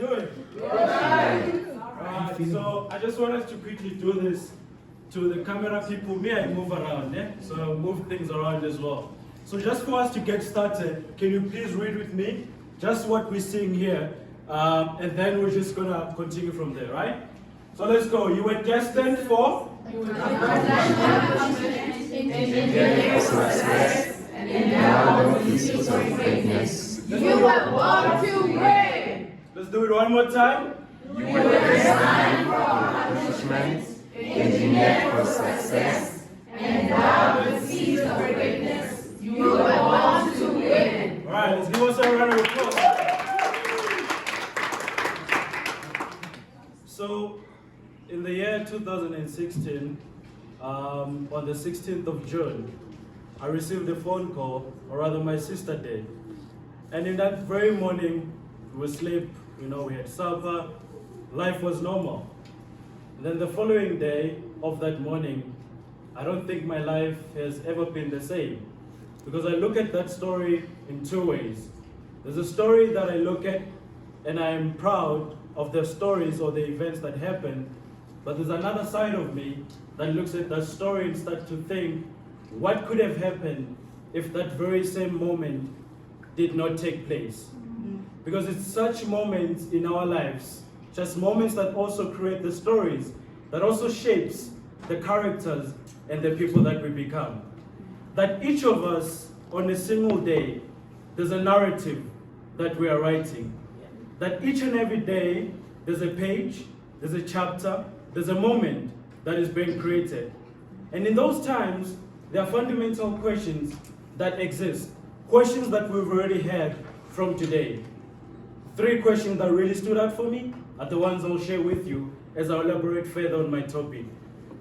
doing? Alright, so I just want us to quickly do this to the camera people. Me, I move around, yeah? So I'll move things around as well. So just for us to get started, can you please read with me just what we're seeing here? And then we're just gonna continue from there, right? So let's go. You were destined for? You were success and endowed with pieces of greatness. You were born to win. Let's do it one more time. You were designed for accomplishment, engineered for success, and endowed with seeds of greatness. You were born to win. All right, let's give us a round of applause. So, in the year 2016, on the 16th of June, I received a phone call, or rather my sister did. And in that very morning, we were asleep, we had supper, life was normal. And then the following day of that morning, I don't think my life has ever been the same. Because I look at that story in two ways. There's a story that I look at, and I am proud of the stories or the events that happened. But there's another side of me that looks at that story and starts to think, what could have happened if that very same moment did not take place? Because it's such moments in our lives, just moments that also create the stories, that also shapes the characters and the people that we become. That each of us, on a single day, there's a narrative that we are writing. That each and every day, there's a page, there's a chapter, there's a moment that is being created. And in those times, there are fundamental questions that exist. Questions that we've already had from today. 3 questions that really stood out for me are the ones I'll share with you as I elaborate further on my topic.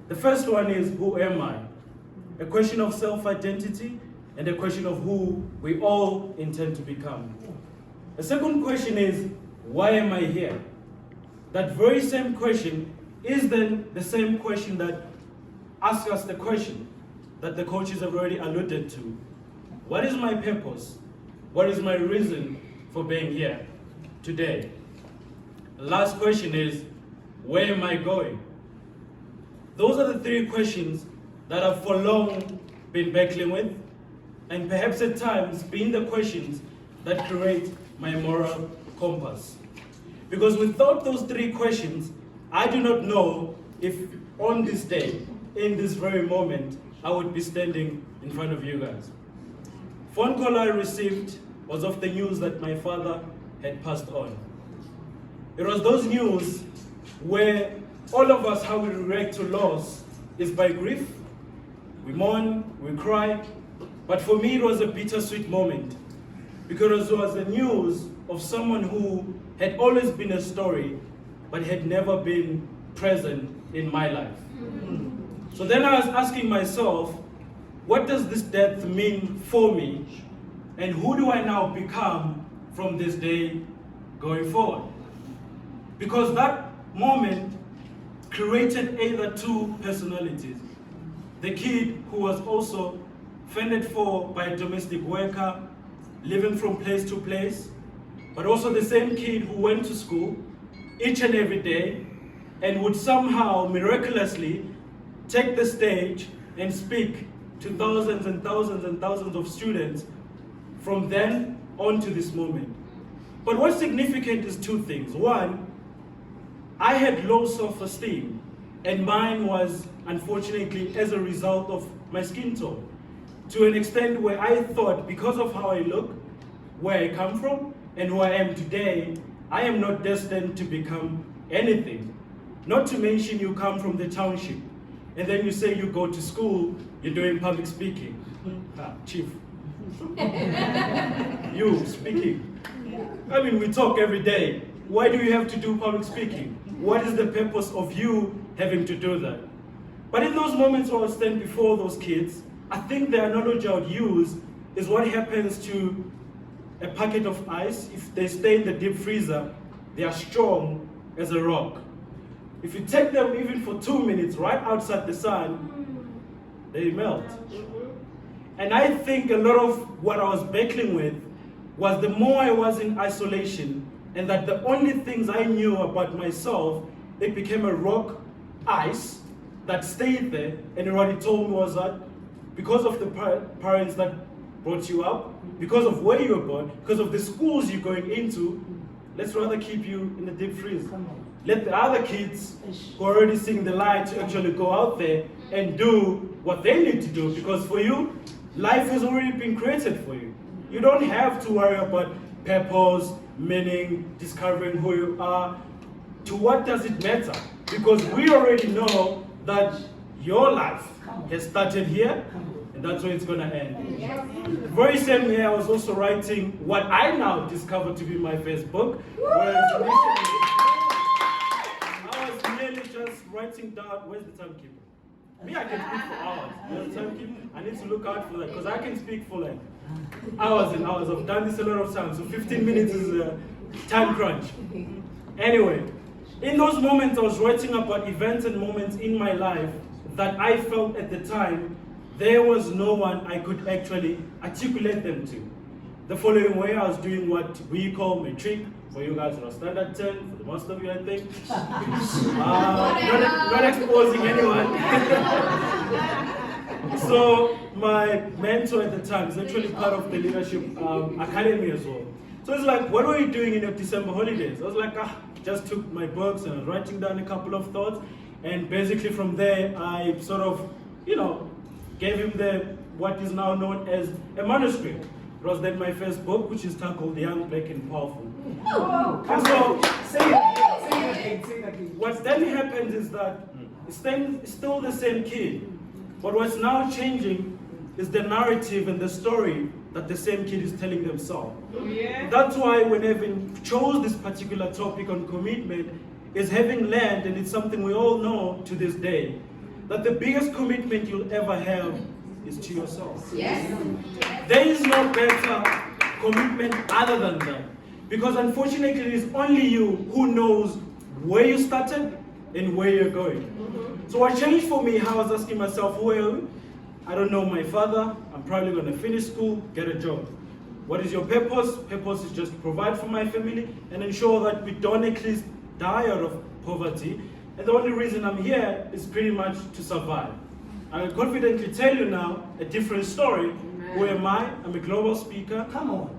The first one is, who am I? A question of self-identity and a question of who we all intend to become. The second question is, why am I here? That very same question is then the same question that asks us the question that the coaches have already alluded to. What is my purpose? What is my reason for being here today? The last question is, where am I going? Those are the 3 questions that I've for long been battling with, and perhaps at times being the questions that create my moral compass. Because without those 3 questions, I do not know if on this day, in this very moment, I would be standing in front of you guys. Phone call I received was of the news that my father had passed on. It was those news where all of us, how we react to loss is by grief. We mourn, we cry. But for me, it was a bittersweet moment because it was the news of someone who had always been a story, but had never been present in my life. So then I was asking myself, what does this death mean for me? And who do I now become from this day going forward? Because that moment created either 2 personalities. The kid who was also fended for by a domestic worker, living from place to place, but also the same kid who went to school each and every day and would somehow miraculously take the stage and speak to thousands and thousands and thousands of students from then on to this moment. But what's significant is 2 things. One, I had low self-esteem, and mine was, unfortunately, as a result of my skin tone. To an extent where I thought, because of how I look, where I come from, and who I am today, I am not destined to become anything. Not to mention you come from the township, and then you say you go to school, you're doing public speaking. Chief. You speaking. I mean, we talk every day. Why do you have to do public speaking? What is the purpose of you having to do that? But in those moments where I stand before those kids, I think the analogy I would use is what happens to a packet of ice. If they stay in the deep freezer, they are strong as a rock. If you take them even for 2 minutes right outside the sun, they melt. And I think a lot of what I was battling with was the more I was in isolation and that the only things I knew about myself, it became a rock ice that stayed there, and what he told me was that because of the parents that brought you up, because of where you were born, because of the schools you're going into, let's rather keep you in the deep freeze. Let the other kids who are already seeing the light to actually go out there and do what they need to do, because for you, life has already been created for you. You don't have to worry about purpose, meaning, discovering who you are. To what does it matter? Because we already know that your life has started here, and that's where it's going to end. The very same year, I was also writing what I now discovered to be my first book, whereas initially, I was merely just writing down, where's the timekeeper? Me, I can speak for hours. You know the timekeeper? I need to look out for that, because I can speak for like hours and hours. I've done this a lot of times, so 15 minutes is a time crunch. Anyway, in those moments, I was writing about events and moments in my life that I felt at the time there was no one I could actually articulate them to. The following way, I was doing what we call matric. For you guys, it was standard 10. For the most of you, I think. Not exposing anyone. So my mentor at the time is actually part of the leadership academy as well. So it's like, what were you doing in your December holidays? I was like, just took my books and I was writing down a couple of thoughts. And basically from there, I sort of, gave him what is now known as a manuscript. It was then my first book, which is titled Young, Black and Powerful. And so, say it again. What then happens is that it's still the same kid, but what's now changing is the narrative and the story that the same kid is telling themselves. Yeah. That's why when Evan chose this particular topic on commitment, is having learned, and it's something we all know to this day, that the biggest commitment you'll ever have is to yourself. Yes. There is no better commitment other than that. Because unfortunately, it is only you who knows where you started and where you're going. So what changed for me, how I was asking myself, well, I don't know my father, I'm probably going to finish school, get a job. What is your purpose? Purpose is just to provide for my family and ensure that we don't at least die out of poverty. And the only reason I'm here is pretty much to survive. I can confidently tell you now a different story. Amen. Who am I? I'm a global speaker. Come on.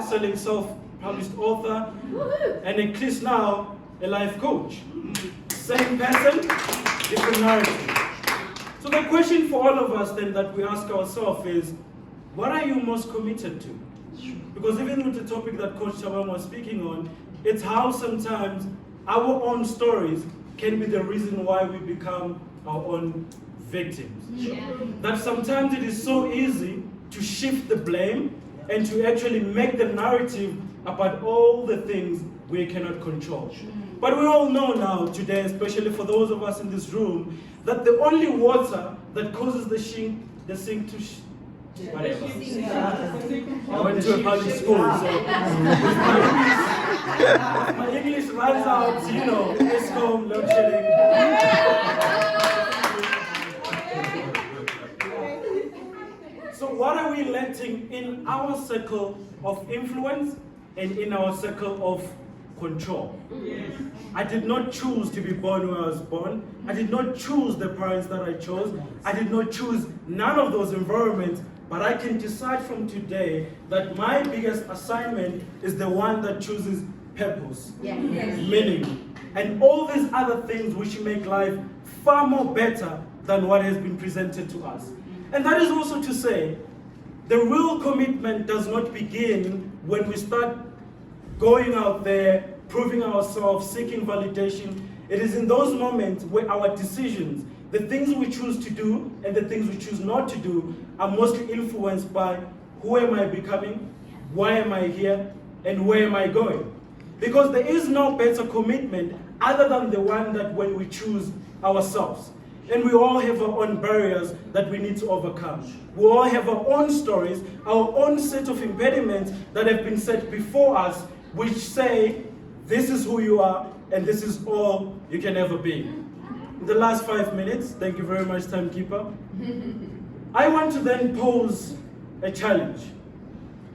Selling self-published author. Woo-hoo. And at least now, a life coach. Same person, different narrative. So the question for all of us then that we ask ourselves is, what are you most committed to? Because even with the topic that Coach Chabam was speaking on, it's how sometimes our own stories can be the reason why we become our own victims. Yeah. That sometimes it is so easy to shift the blame and to actually make the narrative about all the things we cannot control. But we all know now today, especially for those of us in this room, that the only water that causes the sink to whatever. I went to a public school, so my English runs out, ESCOM, load shedding. So what are we letting in our circle of influence and in our circle of control? Yes. I did not choose to be born where I was born. I did not choose the parents that I chose. I did not choose none of those environments. But I can decide from today that my biggest assignment is the one that chooses purpose, meaning, and all these other things which make life far more better than what has been presented to us. And that is also to say, the real commitment does not begin when we start going out there, proving ourselves, seeking validation. It is in those moments where our decisions, the things we choose to do and the things we choose not to do, are mostly influenced by who am I becoming, why am I here, and where am I going? Because there is no better commitment other than the one that when we choose ourselves. And we all have our own barriers that we need to overcome. We all have our own stories, our own set of impediments that have been set before us, which say, this is who you are, and this is all you can ever be. In the last 5 minutes, thank you very much, timekeeper, I want to then pose a challenge.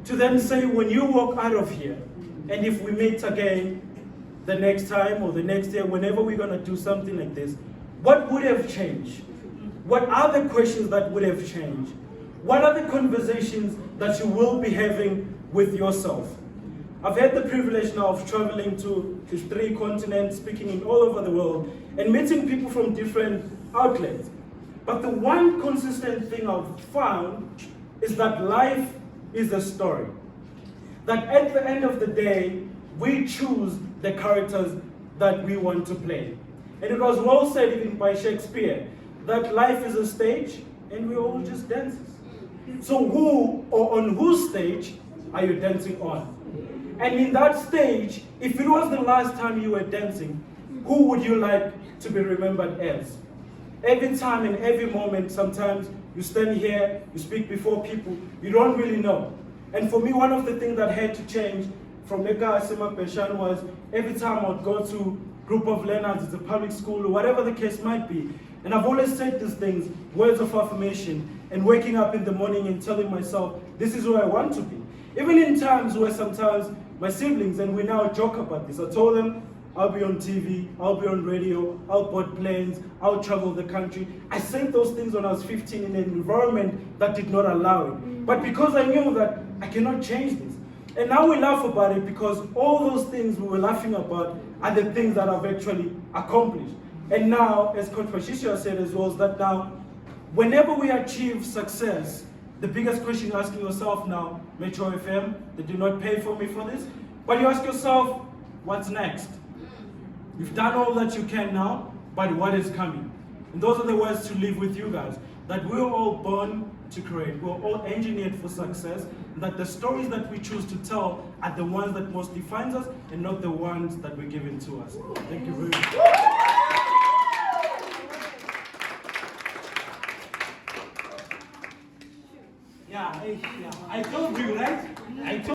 To then say, when you walk out of here, And if we meet again the next time or the next year, whenever we're going to do something like this, what would have changed? What are the questions that would have changed? What are the conversations that you will be having with yourself? I've had the privilege now of traveling to 3 continents, speaking in all over the world, and meeting people from different outlets. But the one consistent thing I've found is that life is a story. That at the end of the day, we choose the characters that we want to play. And it was well said even by Shakespeare, that life is a stage and we're all just dancers. So who or on whose stage are you dancing on? And in that stage, if it was the last time you were dancing, who would you like to be remembered as? Every time and every moment, sometimes you stand here, you speak before people, you don't really know. And for me, one of the things that had to change from Eka Asima Peshan was every time I'd go to group of learners, it's a public school, or whatever the case might be. And I've always said these things, words of affirmation, and waking up in the morning and telling myself, this is who I want to be. Even in times where sometimes my siblings, and we now joke about this, I told them, I'll be on TV, I'll be on radio, I'll board planes, I'll travel the country. I said those things when I was 15 in an environment that did not allow it. But because I knew that I cannot change this. And now we laugh about it because all those things we were laughing about are the things that I've actually accomplished. And now, as Coach Patricia said as well, is that now, whenever we achieve success, the biggest question you're asking yourself now, Metro FM, they do not pay for me for this, but you ask yourself, what's next? You've done all that you can now, but what is coming? And those are the words to leave with you guys, that we're all born to create, we're all engineered for success, and that the stories that we choose to tell are the ones that most defines us and not the ones that were given to us. Thank you very much. Yeah, I told you, right? I told